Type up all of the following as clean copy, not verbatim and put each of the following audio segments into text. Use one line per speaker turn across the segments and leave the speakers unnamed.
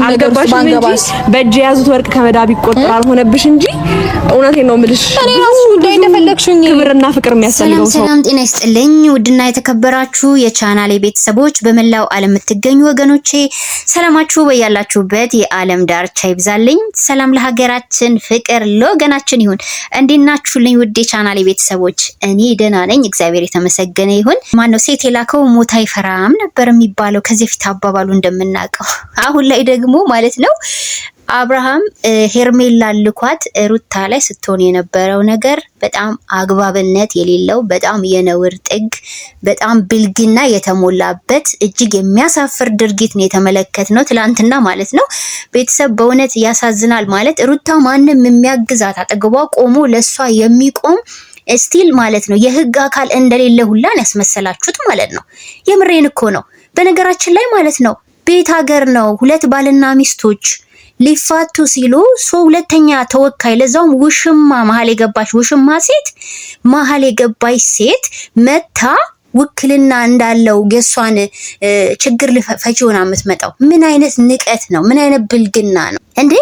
አልገባሽም እንጂ በእጅ ያዙት ወርቅ ከመዳብ ይቆጠራል ሆነብሽ እንጂ እውነቴን ነው የምልሽ።
እኔ ራሱ ጉዳይ እንደፈለግሽኝ
ክብርና ፍቅር የሚያስፈልገው ሰው።
ሰላም ጤና ይስጥልኝ ውድና የተከበራችሁ የቻናሌ ቤተሰቦች በመላው ዓለም የምትገኙ ወገኖቼ ሰላማችሁ በያላችሁበት የዓለም ዳርቻ ይብዛልኝ። ሰላም ለሀገራችን፣ ፍቅር ለወገናችን ይሁን። እንዴት ናችሁልኝ ውድ የቻናሌ ቤተሰቦች? እኔ ደህና ነኝ፣ እግዚአብሔር የተመሰገነ ይሁን። ማነው ሴት የላከው ሞት አይፈራም ነበር የሚባለው ከዚህ ፊት አባባሉ እንደምናውቀው። አሁን ላይ ደግሞ ማለት ነው አብርሃም ሄርሜላ ልኳት ሩታ ላይ ስትሆን የነበረው ነገር በጣም አግባብነት የሌለው በጣም የነውር ጥግ በጣም ብልግና የተሞላበት እጅግ የሚያሳፍር ድርጊት ነው የተመለከትነው ትላንትና ማለት ነው። ቤተሰብ በእውነት ያሳዝናል። ማለት ሩታ ማንም የሚያግዛት አጠገቧ ቆሞ ለሷ የሚቆም ስቲል ማለት ነው የህግ አካል እንደሌለ ሁላን ያስመሰላችሁት ማለት ነው። የምሬን እኮ ነው። በነገራችን ላይ ማለት ነው ቤት ሀገር ነው ሁለት ባልና ሚስቶች ሊፋቱ ሲሉ ሁለተኛ ተወካይ ለዛውም ውሽማ መሀል የገባች ውሽማ ሴት መሀል የገባች ሴት መታ ውክልና እንዳለው የሷን ችግር ፈቺ ሆና የምትመጣው ምን አይነት ንቀት ነው? ምን አይነት ብልግና ነው እንዴ?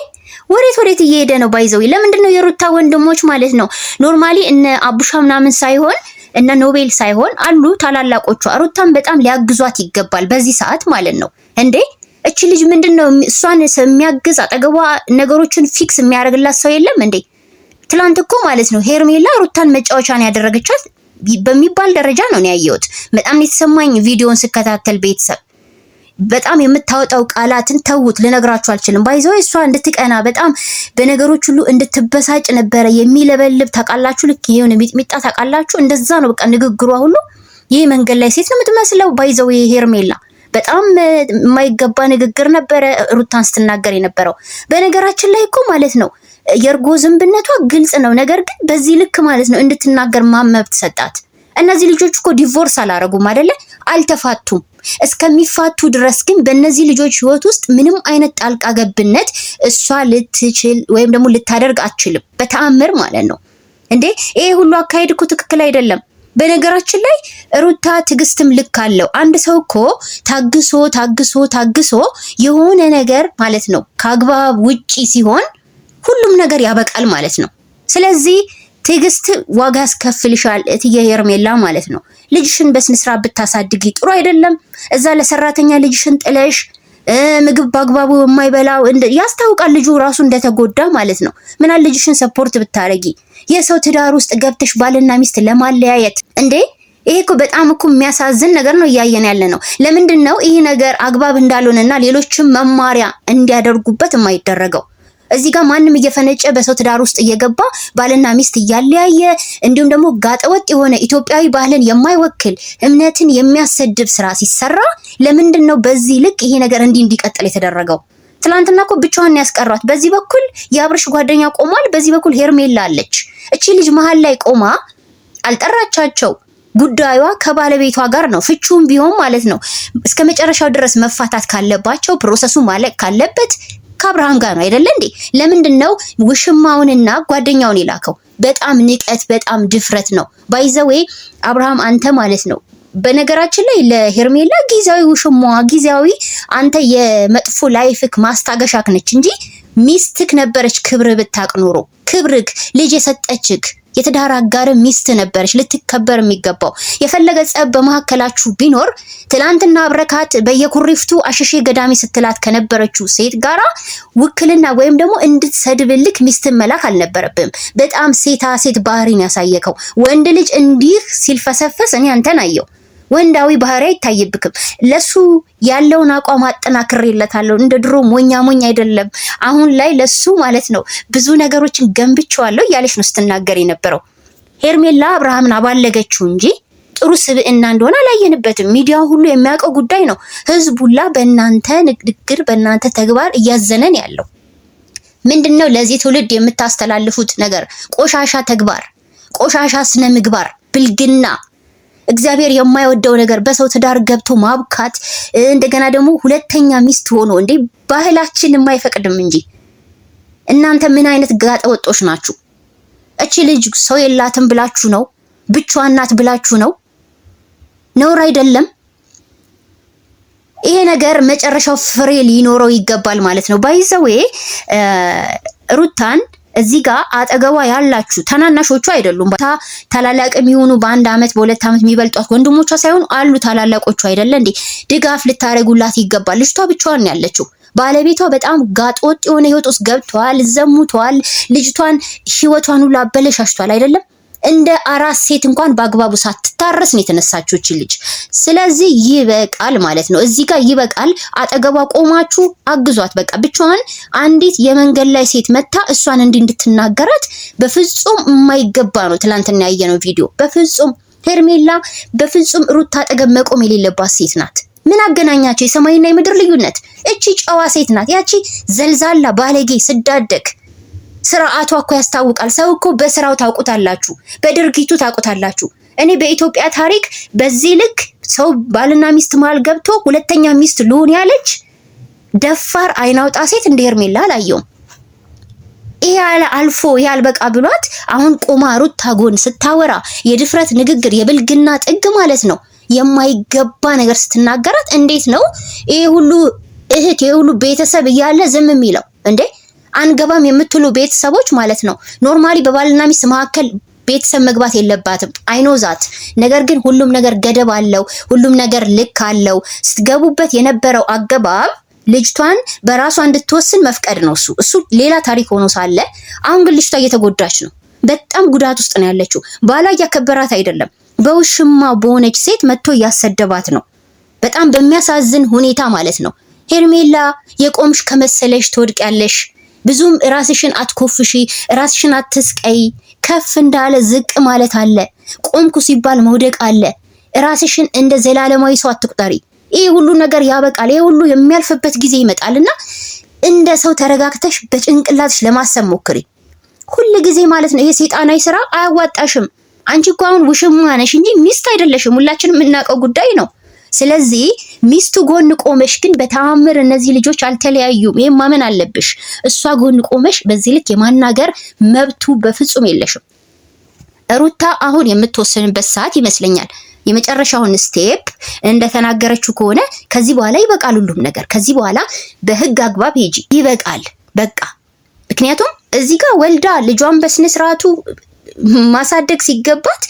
ወዴት እየሄደ ነው? ባይዘው ለምንድን ነው የሩታ ወንድሞች ማለት ነው ኖርማሊ እነ አቡሻ ምናምን ሳይሆን እነ ኖቤል ሳይሆን አሉ ታላላቆቿ ሩታን በጣም ሊያግዟት ይገባል በዚህ ሰዓት ማለት ነው እንዴ? እቺ ልጅ ምንድነው እሷን የሚያግዝ አጠገቧ ነገሮችን ፊክስ የሚያደርግላት ሰው የለም እንዴ? ትላንት እኮ ማለት ነው ሄርሜላ ሩታን መጫወቻን ያደረገቻት በሚባል ደረጃ ነው ያየሁት። በጣም የተሰማኝ ቪዲዮን ስከታተል ቤተሰብ በጣም የምታወጣው ቃላትን ተውት ልነግራችሁ አልችልም። ባይዘው እሷ እንድትቀና በጣም በነገሮች ሁሉ እንድትበሳጭ ነበረ የሚለበልብ ታውቃላችሁ። ልክ ይሄን ሚጥሚጣ ታውቃላችሁ እንደዛ ነው በቃ ንግግሯ ሁሉ። ይሄ መንገድ ላይ ሴት ነው የምትመስለው። ባይዘው ሄርሜላ በጣም የማይገባ ንግግር ነበረ ሩታን ስትናገር የነበረው። በነገራችን ላይ እኮ ማለት ነው የእርጎ ዝንብነቷ ግልጽ ነው። ነገር ግን በዚህ ልክ ማለት ነው እንድትናገር መብት ሰጣት። እነዚህ ልጆች እኮ ዲቮርስ አላረጉም አይደለ? አልተፋቱም። እስከሚፋቱ ድረስ ግን በእነዚህ ልጆች ህይወት ውስጥ ምንም አይነት ጣልቃ ገብነት እሷ ልትችል ወይም ደግሞ ልታደርግ አትችልም በተአምር ማለት ነው እንዴ። ይሄ ሁሉ አካሄድ እኮ ትክክል አይደለም። በነገራችን ላይ ሩታ ትዕግስትም ልክ አለው። አንድ ሰው እኮ ታግሶ የሆነ ነገር ማለት ነው ከአግባብ ውጪ ሲሆን ሁሉም ነገር ያበቃል ማለት ነው። ስለዚህ ትዕግስት ዋጋ ያስከፍልሻል እትዬ ሄርሜላ ማለት ነው። ልጅሽን በስነ ስርዓት ብታሳድጊ ጥሩ አይደለም። እዛ ለሰራተኛ ልጅሽን ጥለሽ ምግብ በአግባቡ የማይበላው ያስታውቃል ልጁ ራሱ እንደተጎዳ ማለት ነው። ምናል ልጅሽን ሰፖርት ብታረጊ። የሰው ትዳር ውስጥ ገብተሽ ባልና ሚስት ለማለያየት እንዴ? ይሄ እኮ በጣም እኮ የሚያሳዝን ነገር ነው እያየን ያለ ነው። ለምንድን ነው ይሄ ነገር አግባብ እንዳልሆነና ሌሎችም መማሪያ እንዲያደርጉበት የማይደረገው? እዚህ ጋር ማንም እየፈነጨ በሰው ትዳር ውስጥ እየገባ ባልና ሚስት እያለያየ እንዲሁም ደግሞ ጋጠወጥ የሆነ ኢትዮጵያዊ ባህልን የማይወክል እምነትን የሚያሰድብ ስራ ሲሰራ ለምንድን ነው በዚህ ልክ ይሄ ነገር እንዲቀጥል የተደረገው? ትላንትና እኮ ብቻዋን ያስቀሯት። በዚህ በኩል የአብርሽ ጓደኛ ቆሟል፣ በዚህ በኩል ሄርሜላ አለች። እቺ ልጅ መሀል ላይ ቆማ አልጠራቻቸው። ጉዳዩዋ ከባለቤቷ ጋር ነው። ፍቹም ቢሆን ማለት ነው እስከ መጨረሻው ድረስ መፋታት ካለባቸው ፕሮሰሱ ማለቅ ካለበት ከአብርሃም ጋር ነው አይደለ እንዴ? ለምንድን ነው ውሽማውንና ጓደኛውን የላከው? በጣም ንቀት፣ በጣም ድፍረት ነው። ባይዘዌ አብርሃም አንተ ማለት ነው በነገራችን ላይ ለሄርሜላ ጊዜያዊ ውሽማዋ ጊዜያዊ አንተ የመጥፎ ላይፍክ ማስታገሻክ ነች እንጂ ሚስትክ ነበረች። ክብር ብታቅ ኖሮ ክብርክ ልጅ የሰጠችክ የትዳር አጋር ሚስት ነበረች ልትከበር የሚገባው። የፈለገ ጸብ በመሐከላችሁ ቢኖር ትላንትና አብረካት በየኩሪፍቱ አሸሼ ገዳሚ ስትላት ከነበረችው ሴት ጋራ ውክልና ወይም ደግሞ እንድትሰድብልክ ሚስትን መላክ አልነበረብም። በጣም ሴት ባህሪን ያሳየከው ወንድ ልጅ እንዲህ ሲልፈሰፈስ እኔ አንተን አየው። ወንዳዊ ባህሪ አይታይብክም። ለሱ ያለውን አቋም አጠናክሬለታለሁ። እንደ ድሮ ሞኛ አይደለም። አሁን ላይ ለሱ ማለት ነው ብዙ ነገሮችን ገንብቼዋለሁ እያለች ነው ስትናገር የነበረው። ሄርሜላ አብርሃምን አባለገችው እንጂ ጥሩ ስብዕና እንደሆነ አላየንበትም። ሚዲያው ሁሉ የሚያውቀው ጉዳይ ነው። ህዝቡላ በእናንተ ንግግር በእናንተ ተግባር እያዘነን ያለው ምንድነው? ለዚህ ትውልድ የምታስተላልፉት ነገር ቆሻሻ ተግባር፣ ቆሻሻ ስነ ምግባር፣ ብልግና፣ እግዚአብሔር የማይወደው ነገር፣ በሰው ትዳር ገብቶ ማብካት፣ እንደገና ደግሞ ሁለተኛ ሚስት ሆኖ እንዴ ባህላችን የማይፈቅድም እንጂ እናንተ ምን አይነት ጋጠ ወጦች ናችሁ? እቺ ልጅ ሰው የላትም ብላችሁ ነው? ብቻዋን ናት ብላችሁ ነው? ነውር አይደለም? ይሄ ነገር መጨረሻው ፍሬ ሊኖረው ይገባል ማለት ነው። ባይዘዌ ሩታን እዚህ ጋር አጠገቧ ያላችሁ ተናናሾቹ አይደሉም። ታላላቅ የሚሆኑ በ1 አመት በ2 አመት የሚበልጧት ወንድሞቿ ሳይሆን አሉ ታላላቆቹ አይደለ እንዴ? ድጋፍ ልታረጉላት ይገባል። ልጅቷ ብቻዋን ነው ያለችው። ባለቤቷ በጣም ጋጦጥ የሆነ ህይወት ውስጥ ገብቷል፣ ዘሙቷል። ልጅቷን ህይወቷን ሁሉ አበለሻሽቷል አይደለም? እንደ አራስ ሴት እንኳን በአግባቡ ሳትታረስ ነው የተነሳችው እቺ ልጅ። ስለዚህ ይበቃል ማለት ነው። እዚህ ጋር ይበቃል። አጠገቧ ቆማችሁ አግዟት። በቃ ብቻዋን አንዲት የመንገድ ላይ ሴት መታ እሷን እንድትናገራት በፍጹም የማይገባ ነው። ትላንትና ያየነው ቪዲዮ በፍጹም ሄርሜላ በፍጹም ሩታ አጠገብ መቆም የሌለባት ሴት ናት። ምን አገናኛቸው? የሰማይና የምድር ልዩነት። እቺ ጨዋ ሴት ናት። ያቺ ዘልዛላ ባለጌ ስዳደግ ስርዓቷ እኮ ያስታውቃል። ሰው እኮ በስራው ታውቁታላችሁ፣ በድርጊቱ ታውቁታላችሁ። እኔ በኢትዮጵያ ታሪክ በዚህ ልክ ሰው ባልና ሚስት መሃል ገብቶ ሁለተኛ ሚስት ልሁን ያለች ደፋር አይናውጣ ሴት እንደ ሄርሜላ አላየውም። ይሄ አልፎ ይሄ አልበቃ ብሏት አሁን ቆማ ሩታ ጎን ስታወራ የድፍረት ንግግር የብልግና ጥግ ማለት ነው። የማይገባ ነገር ስትናገራት እንዴት ነው ይሄ ሁሉ እህት ይሄ ሁሉ ቤተሰብ እያለ ዝም የሚለው እንዴ? አንገባም የምትሉ ቤተሰቦች ማለት ነው። ኖርማሊ በባልና ሚስት መካከል ቤተሰብ መግባት የለባትም አይኖዛት። ነገር ግን ሁሉም ነገር ገደብ አለው፣ ሁሉም ነገር ልክ አለው። ስትገቡበት የነበረው አገባብ ልጅቷን በራሷ እንድትወስን መፍቀድ ነው። እሱ ሌላ ታሪክ ሆኖ ሳለ አሁን ግን ልጅቷ እየተጎዳች ነው። በጣም ጉዳት ውስጥ ነው ያለችው። ባሏ እያከበራት አይደለም፣ በውሽማ በሆነች ሴት መጥቶ እያሰደባት ነው። በጣም በሚያሳዝን ሁኔታ ማለት ነው። ሄርሜላ የቆምሽ ከመሰለሽ ትወድቂያለሽ። ብዙም ራስሽን አትኮፍሺ፣ ራስሽን አትስቀይ። ከፍ እንዳለ ዝቅ ማለት አለ። ቆምኩ ሲባል መውደቅ አለ። ራስሽን እንደ ዘላለማዊ ሰው አትቁጠሪ። ይሄ ሁሉ ነገር ያበቃል። ይሄ ሁሉ የሚያልፍበት ጊዜ ይመጣልና እንደ ሰው ተረጋግተሽ በጭንቅላትሽ ለማሰብ ሞክሪ። ሁሉ ጊዜ ማለት ነው ይሄ ሰይጣናዊ ስራ አያዋጣሽም። አንቺ እኮ አሁን ውሽማ ነሽ እንጂ ሚስት አይደለሽም። ሁላችንም የምናውቀው ጉዳይ ነው። ስለዚህ ሚስቱ ጎን ቆመሽ ግን በተአምር እነዚህ ልጆች አልተለያዩም፣ ይሄን ማመን አለብሽ። እሷ ጎን ቆመሽ በዚህ ልክ የማናገር መብቱ በፍጹም የለሽም። ሩታ አሁን የምትወስንበት ሰዓት ይመስለኛል። የመጨረሻውን ስቴፕ እንደተናገረችው ከሆነ ከዚህ በኋላ ይበቃል ሁሉም ነገር። ከዚህ በኋላ በህግ አግባብ ሄጂ፣ ይበቃል በቃ። ምክንያቱም እዚህ ጋር ወልዳ ልጇን በስነ ስርዓቱ ማሳደግ ሲገባት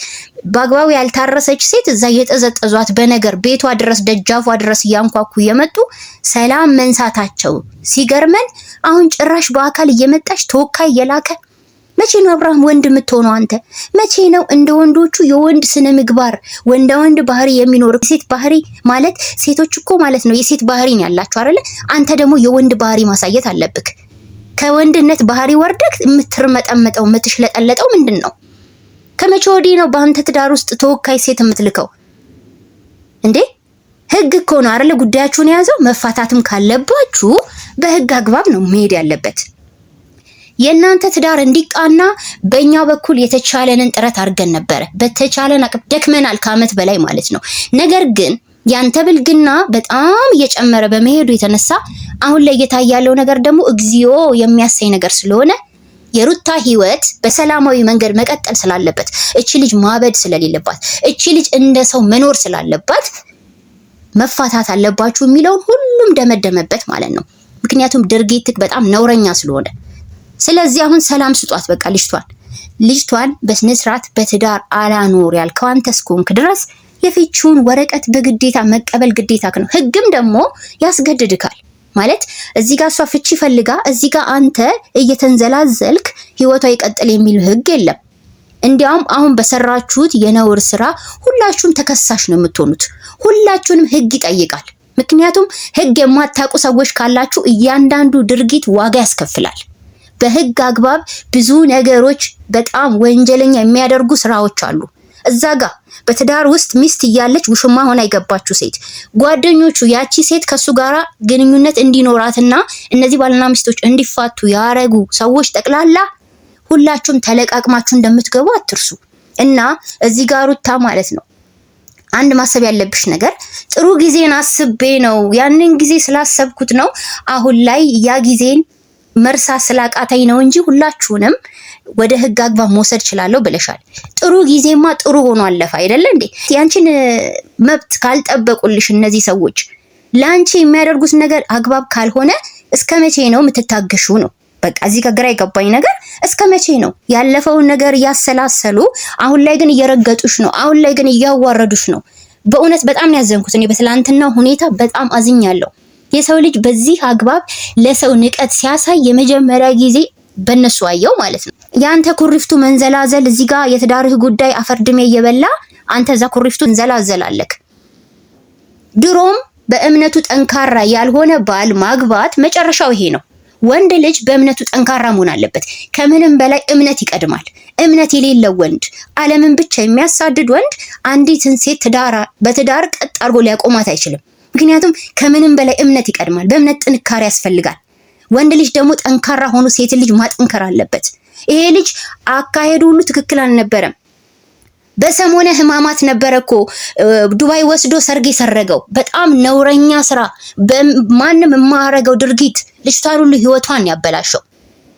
በአግባቡ ያልታረሰች ሴት እዛ እየጠዘጠዟት በነገር ቤቷ ድረስ ደጃፏ ድረስ እያንኳኩ እየመጡ ሰላም መንሳታቸው ሲገርመን፣ አሁን ጭራሽ በአካል እየመጣች ተወካይ እየላከ መቼ ነው አብርሃም ወንድ የምትሆነው አንተ? መቼ ነው እንደ ወንዶቹ የወንድ ስነ ምግባር ወንድ ባህሪ የሚኖር? ሴት ባህሪ ማለት ሴቶች እኮ ማለት ነው የሴት ባህሪ ነው ያላችሁ አይደለ? አንተ ደግሞ የወንድ ባህሪ ማሳየት አለብክ። ከወንድነት ባህሪ ወርደክ የምትርመጠመጠው የምትሽለጠለጠው ምንድን ነው? ከመቼ ወዲህ ነው በአንተ ትዳር ውስጥ ተወካይ ሴት የምትልከው እንዴ? ህግ እኮ ነው አይደለ ጉዳያችሁን የያዘው። መፋታትም ካለባችሁ በህግ አግባብ ነው መሄድ ያለበት። የእናንተ ትዳር እንዲቃና በእኛ በኩል የተቻለንን ጥረት አድርገን ነበረ። በተቻለን አቅም ደክመናል፣ ከአመት በላይ ማለት ነው። ነገር ግን ያንተ ብልግና በጣም እየጨመረ በመሄዱ የተነሳ አሁን ላይ እየታየ ያለው ነገር ደግሞ እግዚኦ የሚያሳይ ነገር ስለሆነ የሩታ ህይወት በሰላማዊ መንገድ መቀጠል ስላለበት፣ እቺ ልጅ ማበድ ስለሌለባት፣ እቺ ልጅ እንደ ሰው መኖር ስላለባት መፋታት አለባችሁ የሚለውን ሁሉም ደመደመበት ማለት ነው። ምክንያቱም ድርጊትክ በጣም ነውረኛ ስለሆነ። ስለዚህ አሁን ሰላም ስጧት በቃ ልጅቷን በስነ ስርዓት በትዳር አላኖር ያልከው አንተ እስከሆንክ ድረስ የፍቺውን ወረቀት በግዴታ መቀበል ግዴታክ ነው። ህግም ደግሞ ያስገድድካል ማለት እዚህ ጋር እሷ ፍቺ ፈልጋ እዚህ ጋር አንተ እየተንዘላዘልክ ህይወቷ ይቀጥል የሚል ህግ የለም። እንዲያውም አሁን በሰራችሁት የነውር ስራ ሁላችሁም ተከሳሽ ነው የምትሆኑት። ሁላችሁንም ህግ ይጠይቃል። ምክንያቱም ህግ የማታውቁ ሰዎች ካላችሁ እያንዳንዱ ድርጊት ዋጋ ያስከፍላል። በህግ አግባብ ብዙ ነገሮች በጣም ወንጀለኛ የሚያደርጉ ስራዎች አሉ። እዛ ጋር በትዳር ውስጥ ሚስት እያለች ውሽማ ሆና የገባችው ሴት ጓደኞቹ ያቺ ሴት ከሱ ጋራ ግንኙነት እንዲኖራትና እነዚህ ባልና ሚስቶች እንዲፋቱ ያረጉ ሰዎች ጠቅላላ ሁላችሁም ተለቃቅማችሁ እንደምትገቡ አትርሱ። እና እዚህ ጋር ሩታ ማለት ነው አንድ ማሰብ ያለብሽ ነገር ጥሩ ጊዜን አስቤ ነው ያንን ጊዜ ስላሰብኩት ነው አሁን ላይ ያ ጊዜን መርሳት ስላቃተኝ ነው እንጂ ሁላችሁንም ወደ ህግ አግባብ መውሰድ እችላለሁ ብለሻል። ጥሩ ጊዜማ ጥሩ ሆኖ አለፈ አይደለ እንዴ? ያንቺን መብት ካልጠበቁልሽ እነዚህ ሰዎች ላንቺ የሚያደርጉት ነገር አግባብ ካልሆነ እስከመቼ ነው የምትታገሹ ነው? በቃ እዚህ ከግራ የገባኝ ነገር እስከመቼ ነው? ያለፈውን ነገር እያሰላሰሉ አሁን ላይ ግን እየረገጡሽ ነው። አሁን ላይ ግን እያዋረዱሽ ነው። በእውነት በጣም ያዘንኩት እኔ በትላንትናው ሁኔታ በጣም አዝኛለሁ። የሰው ልጅ በዚህ አግባብ ለሰው ንቀት ሲያሳይ የመጀመሪያ ጊዜ በእነሱ አየው ማለት ነው። ያንተ ኩሪፍቱ መንዘላዘል እዚህ ጋር የትዳርህ ጉዳይ አፈርድሜ እየበላ አንተ እዛ ኩሪፍቱ እንዘላዘላለክ። ድሮም በእምነቱ ጠንካራ ያልሆነ ባል ማግባት መጨረሻው ይሄ ነው። ወንድ ልጅ በእምነቱ ጠንካራ መሆን አለበት። ከምንም በላይ እምነት ይቀድማል። እምነት የሌለው ወንድ፣ ዓለምን ብቻ የሚያሳድድ ወንድ አንዲትን ሴት በትዳር ቀጥ አድርጎ ሊያቆማት አይችልም። ምክንያቱም ከምንም በላይ እምነት ይቀድማል። በእምነት ጥንካሬ ያስፈልጋል። ወንድ ልጅ ደግሞ ጠንካራ ሆኖ ሴት ልጅ ማጠንከር አለበት። ይሄ ልጅ አካሄዱ ሁሉ ትክክል አልነበረም። በሰሞነ ሕማማት ነበረኮ ዱባይ ወስዶ ሰርግ የሰረገው። በጣም ነውረኛ ስራ፣ በማንም የማያረገው ድርጊት ልጅቷን ሁሉ ህይወቷን ያበላሸው።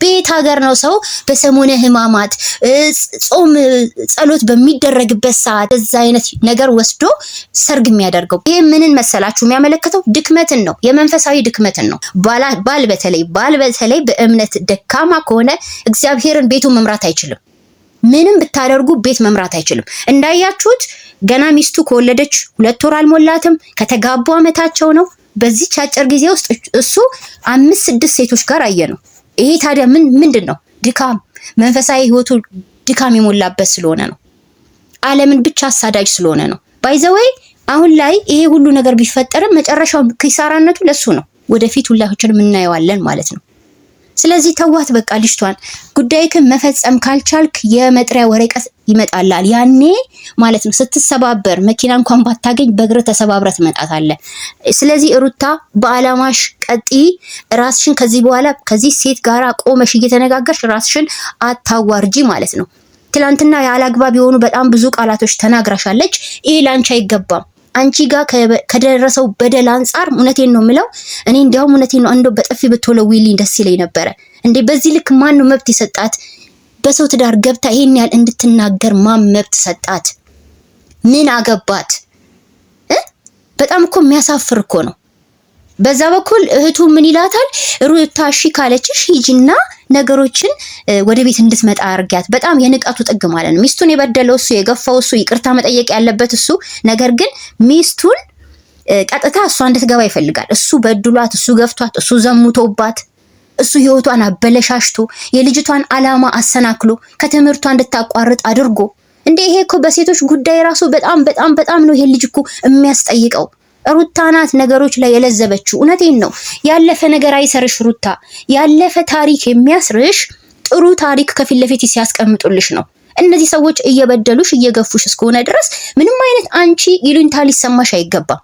ቤት ሀገር ነው ሰው በሰሞነ ሕማማት ጾም ጸሎት በሚደረግበት ሰዓት እዛ አይነት ነገር ወስዶ ሰርግ የሚያደርገው። ይሄ ምንን መሰላችሁ የሚያመለክተው? ድክመትን ነው፣ የመንፈሳዊ ድክመትን ነው። ባል በተለይ በእምነት ደካማ ከሆነ እግዚአብሔርን ቤቱ መምራት አይችልም። ምንም ብታደርጉ ቤት መምራት አይችልም። እንዳያችሁት ገና ሚስቱ ከወለደች 2 ወር አልሞላትም። ከተጋቡ ዓመታቸው ነው። በዚህች አጭር ጊዜ ውስጥ እሱ 5-6 ሴቶች ጋር አየነው። ይሄ ታዲያ ምንድን ነው? ድካም፣ መንፈሳዊ ህይወቱ ድካም የሞላበት ስለሆነ ነው። ዓለምን ብቻ አሳዳጅ ስለሆነ ነው። ባይዘወይ አሁን ላይ ይሄ ሁሉ ነገር ቢፈጠርም መጨረሻው ኪሳራነቱ ለሱ ነው። ወደፊት ሁላችንም እናየዋለን ማለት ነው። ስለዚህ ተዋት በቃ ልጅቷን። ጉዳይክን መፈጸም ካልቻልክ የመጥሪያ ወረቀት ይመጣላል ያኔ ማለት ነው። ስትሰባበር መኪና እንኳን ባታገኝ በእግር ተሰባብረ ትመጣታለህ። ስለዚህ ሩታ በአላማሽ ቀጢ። ራስሽን ከዚህ በኋላ ከዚህ ሴት ጋራ ቆመሽ እየተነጋገርሽ ራስሽን አታዋርጂ ማለት ነው። ትላንትና ያላግባብ የሆኑ በጣም ብዙ ቃላቶች ተናግራሻለች። ይሄ ላንቺ አይገባም። አንቺ ጋር ከደረሰው በደል አንጻር እውነቴን ነው የምለው እኔ እንዲያውም እውነቴን ነው እንደው በጥፊ ብትወለውልኝ ደስ ይለኝ ነበረ። እንዴ በዚህ ልክ ማን ነው መብት የሰጣት? በሰው ትዳር ገብታ ይሄን ያህል እንድትናገር ማን መብት ሰጣት? ምን አገባት? በጣም እኮ የሚያሳፍር እኮ ነው። በዛ በኩል እህቱ ምን ይላታል? ሩታ እሺ ካለችሽ ሂጂና ነገሮችን ወደ ቤት እንድትመጣ አርጊያት። በጣም የንቀቱ ጥግ ማለት ነው። ሚስቱን የበደለው እሱ፣ የገፋው እሱ፣ ይቅርታ መጠየቅ ያለበት እሱ። ነገር ግን ሚስቱን ቀጥታ እሷ እንድትገባ ይፈልጋል። እሱ በድሏት፣ እሱ ገፍቷት፣ እሱ ዘሙቶባት፣ እሱ ህይወቷን አበለሻሽቶ የልጅቷን አላማ አሰናክሎ ከትምህርቷ እንድታቋርጥ አድርጎ። እንዴ ይሄ እኮ በሴቶች ጉዳይ ራሱ በጣም ነው ይሄ ልጅ እኮ የሚያስጠይቀው። ሩታ ናት ነገሮች ላይ የለዘበችው። እውነቴን ነው። ያለፈ ነገር አይሰርሽ ሩታ። ያለፈ ታሪክ የሚያስርሽ ጥሩ ታሪክ ከፊት ለፊት ሲያስቀምጡልሽ ነው። እነዚህ ሰዎች እየበደሉሽ እየገፉሽ እስከሆነ ድረስ ምንም አይነት አንቺ ይሉኝታ ሊሰማሽ አይገባም።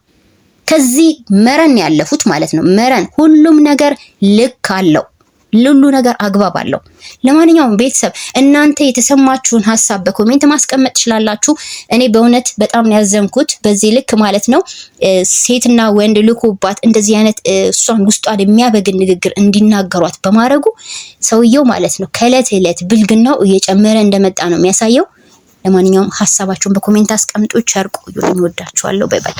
ከዚህ መረን ያለፉት ማለት ነው። መረን ሁሉም ነገር ልክ አለው። ሁሉ ነገር አግባብ አለው። ለማንኛውም ቤተሰብ እናንተ የተሰማችሁን ሀሳብ በኮሜንት ማስቀመጥ ትችላላችሁ። እኔ በእውነት በጣም ያዘንኩት በዚህ ልክ ማለት ነው። ሴትና ወንድ ልኮባት እንደዚህ አይነት እሷን ውስጧን የሚያበግን ንግግር እንዲናገሯት በማድረጉ ሰውየው ማለት ነው ከእለት እለት ብልግናው እየጨመረ እንደመጣ ነው የሚያሳየው። ለማንኛውም ሀሳባችሁን በኮሜንት አስቀምጡ። ቸር ቆዩ። እወዳችኋለሁ። ባይ ባይ።